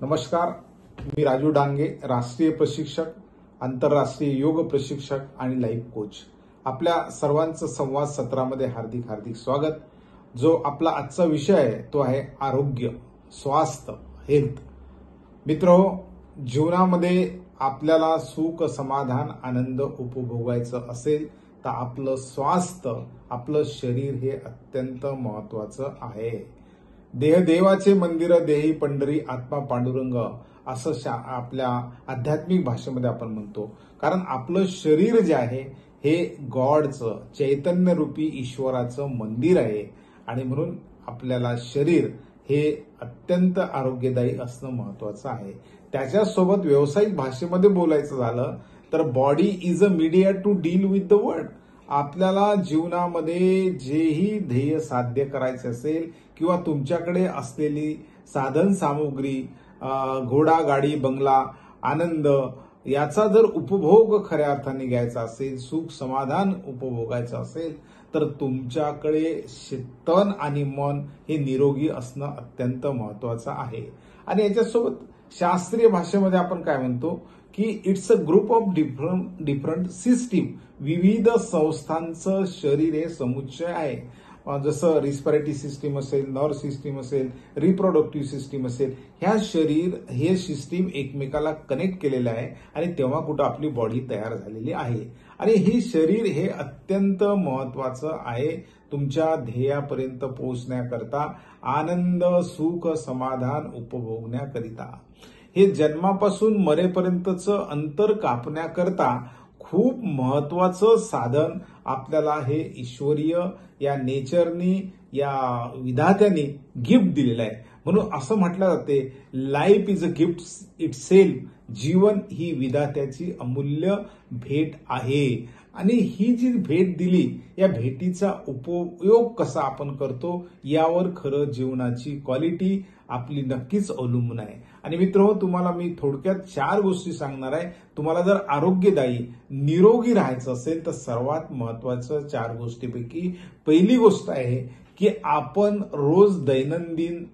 नमस्कार, मी राजू डांगे, राष्ट्रीय प्रशिक्षक, आंतरराष्ट्रीय योग प्रशिक्षक आणि लाईफ कोच. आपल्या सर्वांचं संवाद सत्रामध्ये हार्दिक हार्दिक स्वागत. जो आपला आजचा विषय आहे तो आहे आरोग्य, स्वास्थ्य, हेल्थ. मित्रहो, जीवनामध्ये आपल्याला सुख, समाधान, आनंद उपभोगायचं असेल तर आपलं स्वास्थ्य, आपलं शरीर हे अत्यंत महत्वाचं आहे. देह देवाचे मंदिर, देही पंढरी, आत्मा पांडुरंग असं आपल्या आध्यात्मिक भाषेमध्ये आपण म्हणतो. कारण आपलं शरीर जे आहे हे गॉडचं, चैतन्य रूपी ईश्वराचं मंदिर आहे आणि म्हणून आपल्याला शरीर हे अत्यंत आरोग्यदायी असणं महत्वाचं आहे. त्याच्यासोबत व्यावसायिक भाषेमध्ये बोलायचं झालं तर body is a media to deal with the world. आपल्याला जीवनामध्ये जेही ध्येय साध्य करायचे असेल किंवा तुमच्याकडे असलेली साधन सामुग्री, घोडा, गाडी, बंगला, आनंद याचा जर उपभोग खऱ्या अर्थाने घ्यायचा असेल, सुख समाधान उपभोगायचं असेल तर तुमच्याकडे तन आणि मन हे निरोगी असणं अत्यंत महत्वाचं आहे. आणि याच्यासोबत शास्त्रीय भाषेमध्ये आपण काय म्हणतो की it's a group of different system. विविध संस्थांचं शरीर हे समुच्चय आहे. जसं रिस्पिरेटरी सिस्टीम असेल, नर्व सिस्टीम असेल, रिप्रोडक्टिव्ह सिस्टीम असेल, हे सिस्टीम एकमेकाला कनेक्ट केलेलं आहे आणि तेव्हा कुठं आपली बॉडी तयार झालेली आहे. आणि हे शरीर हे अत्यंत महत्वाचं आहे तुमच्या ध्येयापर्यंत पोहोचण्याकरता, आनंद, सुख, समाधान उपभोगण्याकरिता. हे जन्मापासून मरेपर्यंतचं अंतर कापण्याकरता खूप महत्वाचं साधन आपल्याला हे ईश्वरीय या नेचरनी, या विधात्याने गिफ्ट दिलेलं आहे. म्हणून असं म्हटलं जाते, life is a gift itself. जीवन ही विधात्याची अमूल्य भेट आहे. आणि ही जी भेट दिली, या भेटीचा उपयोग कसा आपण करतो यावर खरं जीवनाची क्वालिटी आपली नक्कीच अवलंबून आहे. आणि मित्रहो, तुम्हाला मी थोडक्यात 4 गोष्टी सांगणार आहे. तुम्हाला जर आरोग्यदायी, निरोगी राहायचं असेल तर सर्वात महत्वाचं 4 गोष्टीपैकी पहिली गोष्ट आहे की आपण रोज दैनंदिन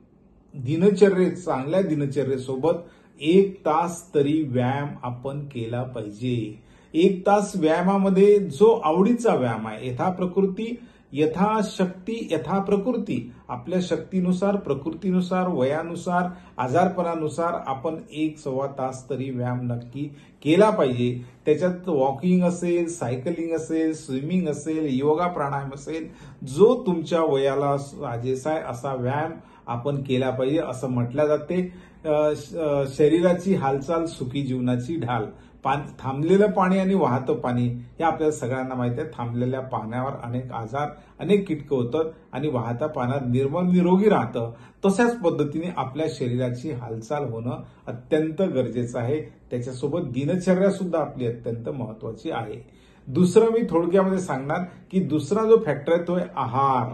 चांगल्या दिनचर्येसोबत 1 तास तरी व्यायाम आपण केला पाहिजे. 1 तास व्यायामामध्ये जो आवडीचा व्यायाम आहे, यथाशक्ती यथा प्रकृती, आपल्या शक्तीनुसार, प्रकृतीनुसार, वयानुसार, आजारपणानुसार आपण 1-1.25 तास तरी व्यायाम नक्की केला पाहिजे. त्याच्यात वॉकिंग असेल, सायकलिंग असेल, स्विमिंग असेल, योगा प्राणायाम असेल, जो तुमच्या वयाला साजेसा आहे असा व्यायाम आपण केला पाहिजे. असं म्हटलं जाते, शरीराची हालचाल सुखी जीवनाची ढाल. थांबलेलं पाणी आणि वाहतं पाणी हे आपल्याला सगळ्यांना माहिती आहे. थांबलेल्या पाण्यावर अनेक आजार, अनेक कीटकं होतात आणि वाहत्या पाण्यात निर्मळ निरोगी राहतं. तशाच पद्धतीने आपल्या शरीराची हालचाल होणं अत्यंत गरजेचं आहे. त्याच्यासोबत दिनचर्या सुद्धा आपली अत्यंत महत्वाची आहे. दुसरं मी थोडक्यामध्ये सांगणार की दुसरा जो फॅक्टर आहे तो आहे आहार.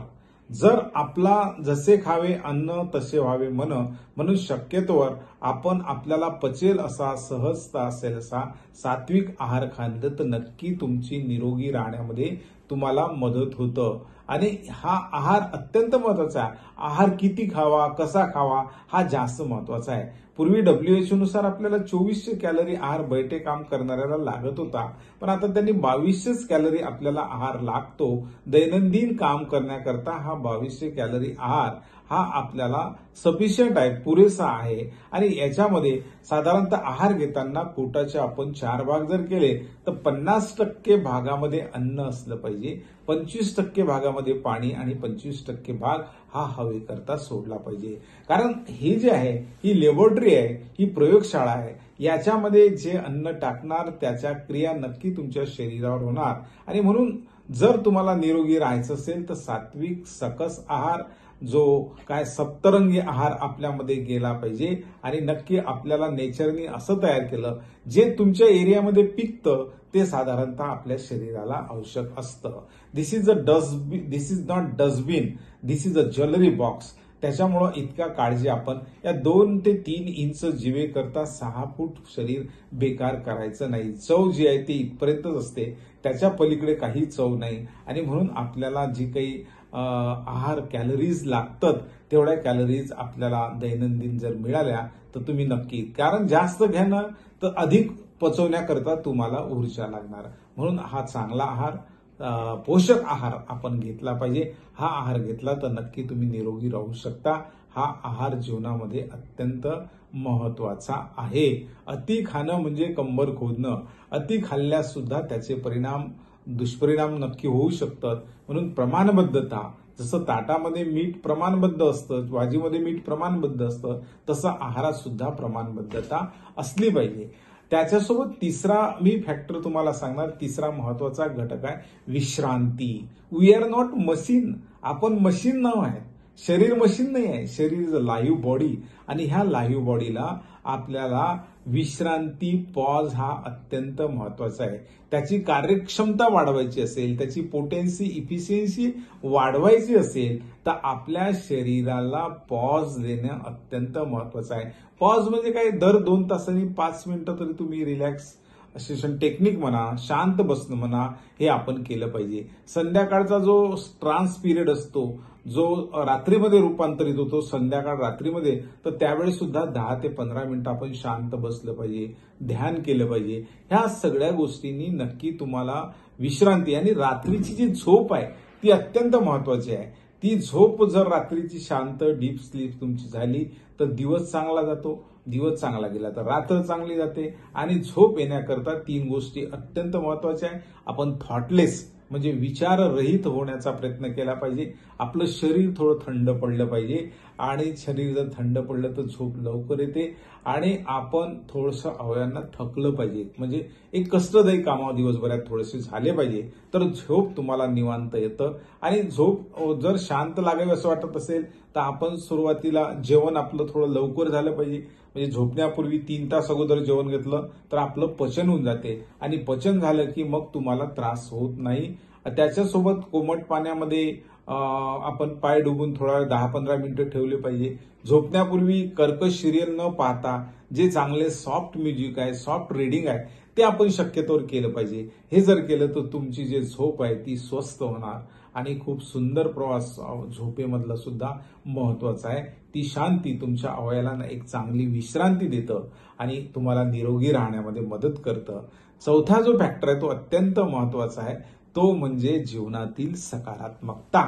जर आपला जसे खावे अन्न तसे व्हावे मन, म्हणून शक्यतोवर आपण आपल्याला पचेल असा, सहजता असेल असा सात्विक आहार खाल्लं तर नक्की तुमची निरोगी राहण्यामध्ये तुम्हाला मदत होतं. आणि हा आहार अत्यंत महत्वाचा आहे. आहार किती खावा, कसा खावा हा जास्त महत्वाचा आहे. पूर्वी WHO नुसार आपल्याला 2400 कॅलरी आहार बैठे काम करणाऱ्याला लागत होता, पण आता त्यांनी 2200 कॅलरी आपल्याला आहार लागतो. दैनंदिन काम करण्याकरता हा 2200 कॅलरी आहार हा आपल्याला सफिशियंट आहे, पुरेसा आहे. आणि याच्यामध्ये साधारणतः आहार घेताना पोटाचे आपण 4 भाग जर केले तर 50% भागामध्ये अन्न असलं पाहिजे, 25% भागामध्ये पाणी आणि 25% भाग हा हवेकरता सोडला पाहिजे. कारण हे जे आहे ही लॅबोरेटरी आहे, ही प्रयोगशाळा आहे. याच्यामध्ये जे अन्न टाकणार त्याच्या क्रिया नक्की तुमच्या शरीरावर होणार. आणि म्हणून जर तुम्हाला निरोगी राहायचं असेल तर सात्विक सकस आहार, जो काय सप्तरंगी आहार आपल्यामध्ये गेला पाहिजे. आणि नक्की आपल्याला नेचरने असं तयार केलं जे तुमच्या एरियामध्ये पिकतं ते साधारणतः आपल्या शरीराला आवश्यक असतं. This is not dustbin, this is a jewellery box. त्याच्यामुळं इतका काळजी आपण या 2 ते 3 इंच जिवे करता 6 फूट शरीर बेकार करायचं नाही. चव जी आहे ती इथपर्यंतच असते, त्याच्या पलीकडे काही चव नाही. आणि म्हणून आपल्याला जी काही आहार कॅलरीज लागतात तेवढ्या कॅलरीज आपल्याला दैनंदिन जर मिळाल्या तर तुम्ही नक्की, कारण जास्त घ्यानं तर अधिक पचवण्याकरता तुम्हाला ऊर्जा लागणार. म्हणून हा चांगला आहार, पोषक आहार आपण घेतला पाहिजे. हा आहार घेतला तर नक्की तुम्ही निरोगी राहू शकता. हा आहार जीवनामध्ये अत्यंत महत्वाचा आहे. अति खाणं म्हणजे कंबर खोदणं. अति खाल्ल्यास सुद्धा त्याचे दुष्परिणाम नक्की होऊ शकतात. म्हणून प्रमाणबद्धता, जसं ताटामध्ये मीठ प्रमाणबद्ध असतं, भाजीमध्ये मीठ प्रमाणबद्ध असतं, तसं आहारात सुद्धा प्रमाणबद्धता असली पाहिजे. त्याच्यासोबत तिसरा मी फॅक्टर तुम्हाला सांगणार, तिसरा महत्वाचा घटक आहे विश्रांती. We are not machine. आपण मशीन नाव आहे. शरीर मशीन नाही आहे. शरीर इज अ लाईव्ह बॉडी आणि ह्या लाईव्ह बॉडीला आपल्याला विश्रांती, पॉज हा अत्यंत महत्वाचा आहे. त्याची कार्यक्षमता वाढवायची असेल, त्याची पोटेन्सी, इफिशियन्सी वाढवायची असेल तर आपल्या शरीराला पॉज देणं अत्यंत महत्वाचं आहे. पॉज म्हणजे काय, दर 2 तासांनी 5 मिनिटं तरी तुम्ही रिलॅक्सेशन टेक्निक म्हणा, शांत बसणं म्हणा, हे आपण केलं पाहिजे. संध्याकाळचा जो ट्रान्स पिरियड असतो, जो रात्रीमध्ये रूपांतरित होतो, संध्याकाळ रात्रीमध्ये, तर त्यावेळी सुद्धा 10 ते 15 मिनिटं आपण शांत बसलं पाहिजे, ध्यान केलं पाहिजे. ह्या सगळ्या गोष्टींनी नक्की तुम्हाला विश्रांती आणि रात्रीची जी झोप आहे ती अत्यंत महत्वाची आहे. ती झोप जर रात्रीची शांत डीप स्लीप तुमची झाली तर दिवस चांगला जातो. दिवस चांगला गेला तर रात्र चांगली जाते. आणि झोप येण्याकरता 3 गोष्टी अत्यंत महत्वाच्या आहे. आपण थॉटलेस म्हणजे विचाररहित होण्याचा प्रयत्न केला पाहिजे. आपलं शरीर थोडं थंड पडलं पाहिजे आणि शरीर जर थंड पडलं तर झोप लवकर येते आणि आपण थोडंसं अवयवांना थकलं पाहिजे. म्हणजे एक कष्टदायी कामं दिवसभरात थोडेसे झाले पाहिजे तर झोप तुम्हाला निवांत येतं. आणि झोप जर शांत लागावी असं वाटत असेल तर आपण सुरुवातीला जेवण आपलं थोडं लवकर झालं पाहिजे. म्हणजे झोपण्यापूर्वी 3 तास अगोदर जेवण घेतलं तर आपलं पचन होऊन जाते आणि पचन झालं की मग तुम्हाला त्रास होत नाही. त्याच्यासोबत कोमट पाण्यामध्ये आपण पाय डुबून थोडा 10-15 मिनिटं ठेवले पाहिजे. झोपण्यापूर्वी कर्कश सिरियल न पाहता जे चांगले सॉफ्ट म्युझिक आहे, सॉफ्ट रीडिंग आहे ते आपण शक्यतोवर केलं पाहिजे. हे जर केलं तर तुमची जी झोप आहे ती स्वस्त होणार आणि खूप सुंदर प्रवास झोपेमधला सुद्धा महत्वाचा आहे. ती शांती तुमच्या अवयवाला एक चांगली विश्रांती देतं आणि तुम्हाला निरोगी राहण्यामध्ये मदत करतं. चौथा जो फॅक्टर आहे तो अत्यंत महत्वाचा आहे, तो म्हणजे जीवनातील सकारात्मकता.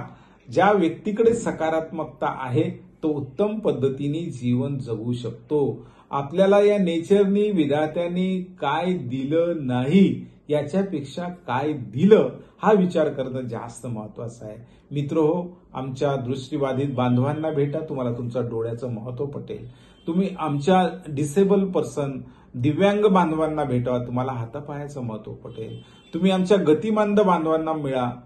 ज्या व्यक्तीकडे सकारात्मकता आहे तो उत्तम पद्धतीने जीवन जगू शकतो. आपल्याला या नेचरनी, विधात्याने काय दिलं नाही याच्यापेक्षा काय दिलं हा विचार करणं जास्त महत्वाचं आहे. मित्रहो, आमच्या दृष्टीबाधित बांधवांना भेटा, तुम्हाला तुमच्या डोळ्याचं महत्व पटेल. तुम्ही आमच्या डिसेबल पर्सन, दिव्यांग बांधवांना भेटा, तुम्हाला हातापायाचं महत्व पटेल. तुम्ही आमच्या गतिमंद बांधवांना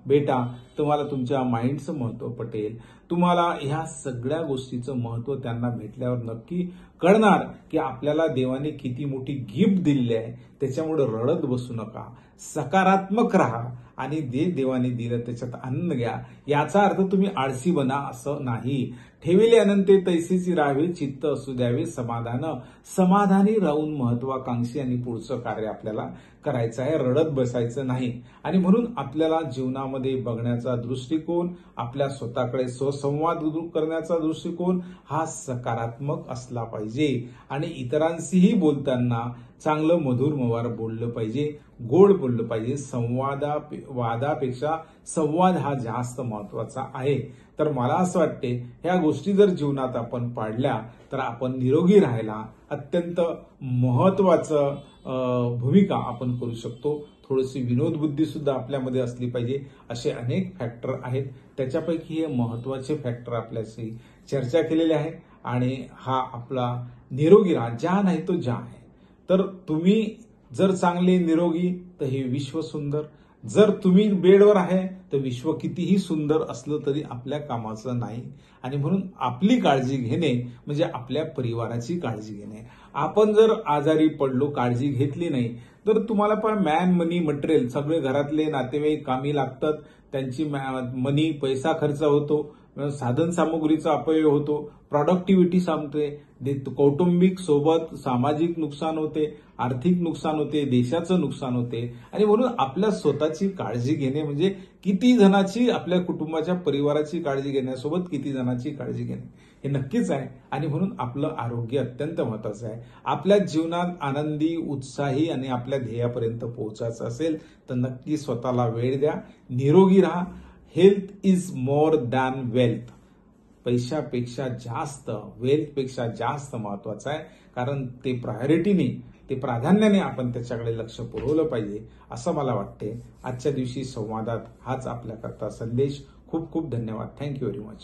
भेटा, तुम्हाला तुमच्या माइंडचं महत्व पटेल. तुम्हाला ह्या सगळ्या गोष्टीचं महत्व त्यांना भेटल्यावर नक्की कळणार की आपल्याला देवाने किती मोठी गिफ्ट दिली आहे. त्याच्यामुळे रडत बसू नका, सकारात्मक राहा आणि जे देवाने दिलं त्याच्यात आनंद घ्या. याचा अर्थ तुम्ही आळशी बना असं नाही. ठेविले अनंते तैसेची राहावे, चित्त असू द्यावे समाधानी राहून महत्वाकांक्षी आणि पुढचं कार्य आपल्याला करायचं आहे. रडत बसायचं नाही. आणि म्हणून आपल्याला जीवनामध्ये बघण्याचा दृष्टिकोन, आपल्या स्वतःकडे सुसंवाद करण्याचा दृष्टिकोन हा सकारात्मक असला पाहिजे. आणि इतरांशीही बोलताना चांगलं मधुर मवार बोललं पाहिजे, गोड बोललं पाहिजे. वादापेक्षा संवाद हा जास्त महत्वाचा आहे. तर मला असं वाटते ह्या गोष्टी जर जीवनात आपण पाडल्या तर आपण निरोगी राहायला अत्यंत महत्वाचं भूमिका आपण करू शकतो. थोडीशी विनोद बुद्धी सुद्धा आपल्यामध्ये असली पाहिजे. असे अनेक फॅक्टर आहेत, त्याच्यापैकी हे महत्वाचे फॅक्टर आपल्याशी चर्चा केलेले आहे. आणि हा आपला निरोगी राहा, ज्या नाही तो ज्या आहे. तर तुम्ही जर चांगले निरोगी तर हे विश्व सुंदर. जर तुम्ही बेडवर आहे तर विश्व कितीही सुंदर असलं तरी आपल्या कामाचं नाही. आणि म्हणून आपली काळजी घेणे म्हणजे आपल्या परिवाराची काळजी घेणे. आपण जर आजारी पडलो, काळजी घेतली नाही तर तुम्हाला पण मॅन मनी मटेरियल सगळे घरातले नातेवाईक कामी लागतात, त्यांची मनी पैसा खर्च होतो, साधन सामुग्रीचा अपव्यय होतो, प्रॉडक्टिव्हिटी सांगते, कौटुंबिक सोबत सामाजिक नुकसान होते, आर्थिक नुकसान होते, देशाचं नुकसान होते. आणि म्हणून आपल्या स्वतःची काळजी घेणे म्हणजे किती जणांची, आपल्या कुटुंबाच्या परिवाराची काळजी घेण्यासोबत किती जणांची काळजी घेणे हे नक्कीच आहे. आणि म्हणून आपलं आरोग्य अत्यंत महत्वाचं आहे. आपल्या जीवनात आनंदी, उत्साही आणि आपल्या ध्येयापर्यंत पोहोचायचं असेल तर नक्की स्वतःला वेळ द्या, निरोगी राहा. Health is more than wealth. पैशापेक्षा जास्त, वेल्थपेक्षा जास्त महत्वाचं आहे. कारण ते प्रायोरिटीने, ते प्राधान्याने आपण त्याच्याकडे लक्ष पुरवलं पाहिजे असं मला वाटते. आजच्या दिवशी संवादात हाच आपल्याकरता संदेश. खूप खूप धन्यवाद. Thank you very much.